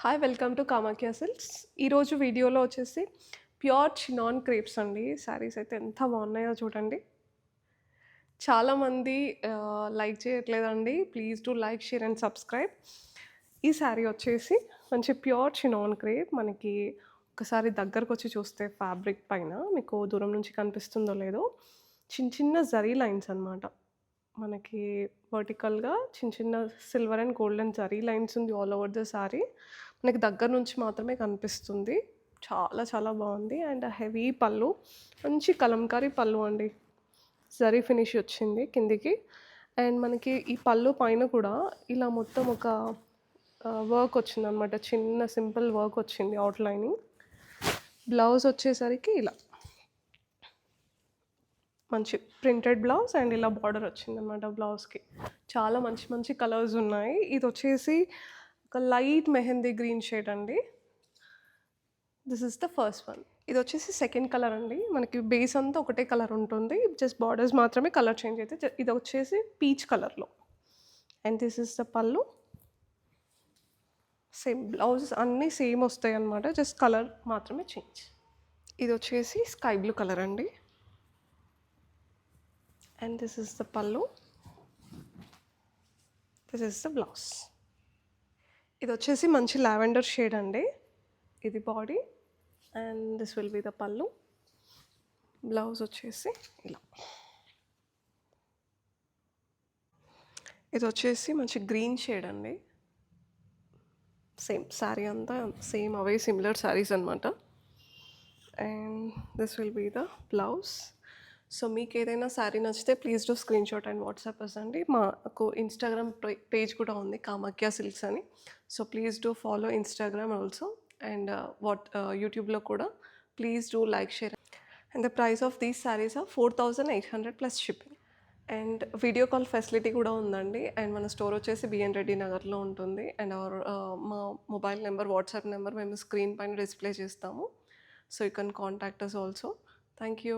Hi welcome to Kamakhya silks. ఈరోజు వీడియోలో వచ్చేసి ప్యూర్ చినాన్ క్రేప్స్ అండి. శారీస్ అయితే ఎంత బాగున్నాయో చూడండి. చాలామంది లైక్ చేయట్లేదండి. Please do like, share and subscribe. ఈ శారీ వచ్చేసి మంచి ప్యూర్ చినాన్ క్రేప్. మనకి ఒకసారి దగ్గరకు వచ్చి చూస్తే ఫ్యాబ్రిక్ పైన మీకు దూరం నుంచి కనిపిస్తుందో లేదో చిన్న చిన్న జరీ లైన్స్ అనమాట. మనకి వర్టికల్‌గా చిన్న చిన్న silver and golden zari lines ఉంది ఆల్ ఓవర్ ద సారీ. మనకి దగ్గర నుంచి మాత్రమే కనిపిస్తుంది. చాలా చాలా బాగుంది. అండ్ హెవీ పళ్ళు, మంచి కలంకారీ పళ్ళు అండి. జరీ ఫినిష్ వచ్చింది కిందికి. అండ్ మనకి ఈ పళ్ళు పైన కూడా ఇలా మొత్తం ఒక వర్క్ వచ్చిందనమాట. చిన్న సింపుల్ వర్క్ వచ్చింది అవుట్‌లైనింగ్. బ్లౌజ్ వచ్చేసరికి ఇలా మంచి ప్రింటెడ్ బ్లౌజ్ అండ్ ఇలా బార్డర్ వచ్చిందనమాట బ్లౌజ్‌కి. చాలా మంచి మంచి కలర్స్ ఉన్నాయి. ఇది వచ్చేసి ఒక లైట్ మెహందీ గ్రీన్ షేడ్ అండి. This is the first one. ఇది వచ్చేసి సెకండ్ కలర్ అండి. మనకి బేస్ అంతా ఒకటే కలర్ ఉంటుంది. జస్ట్ బార్డర్స్ మాత్రమే కలర్ చేంజ్ అయితే. ఇది వచ్చేసి పీచ్ కలర్‌లో. అండ్ దిస్ ఇస్ ద పళ్ళు. సేమ్ బ్లౌజెస్ అన్నీ సేమ్ వస్తాయి అన్నమాట. జస్ట్ కలర్ మాత్రమే చేంజ్. ఇది వచ్చేసి స్కై బ్లూ కలర్ అండి. అండ్ దిస్ ఇస్ ద పళ్ళు. This is the blouse. ఇది వచ్చేసి మంచి లావెండర్ షేడ్ అండి. ఇది body and this will be the పళ్ళు. బ్లౌజ్ వచ్చేసి ఇలా. ఇది వచ్చేసి మంచి గ్రీన్ షేడ్ అండి. సేమ్ శారీ అంతా సేమ్ అవే సిమిలర్ శారీస్ అనమాట. And this will be the blouse. So మీకు ఏదైనా శారీ నచ్చితే please do screen shot and WhatsApp అండి. మాకు ఇన్స్టాగ్రామ్ పేజ్ కూడా ఉంది, కామాఖ్య సిల్క్స్ అని. So please do follow Instagram also. And యూట్యూబ్లో కూడా please do like, share. And the price of these saris are 4,800 plus shipping. And video call facility కూడా ఉందండి. And మన స్టోర్ వచ్చేసి బిఎన్ రెడ్డి నగర్లో ఉంటుంది. అండ్ మా మొబైల్ నెంబర్, వాట్సాప్ నెంబర్ మేము స్క్రీన్ పైన డిస్ప్లే చేస్తాము. So you can contact us also. Thank you.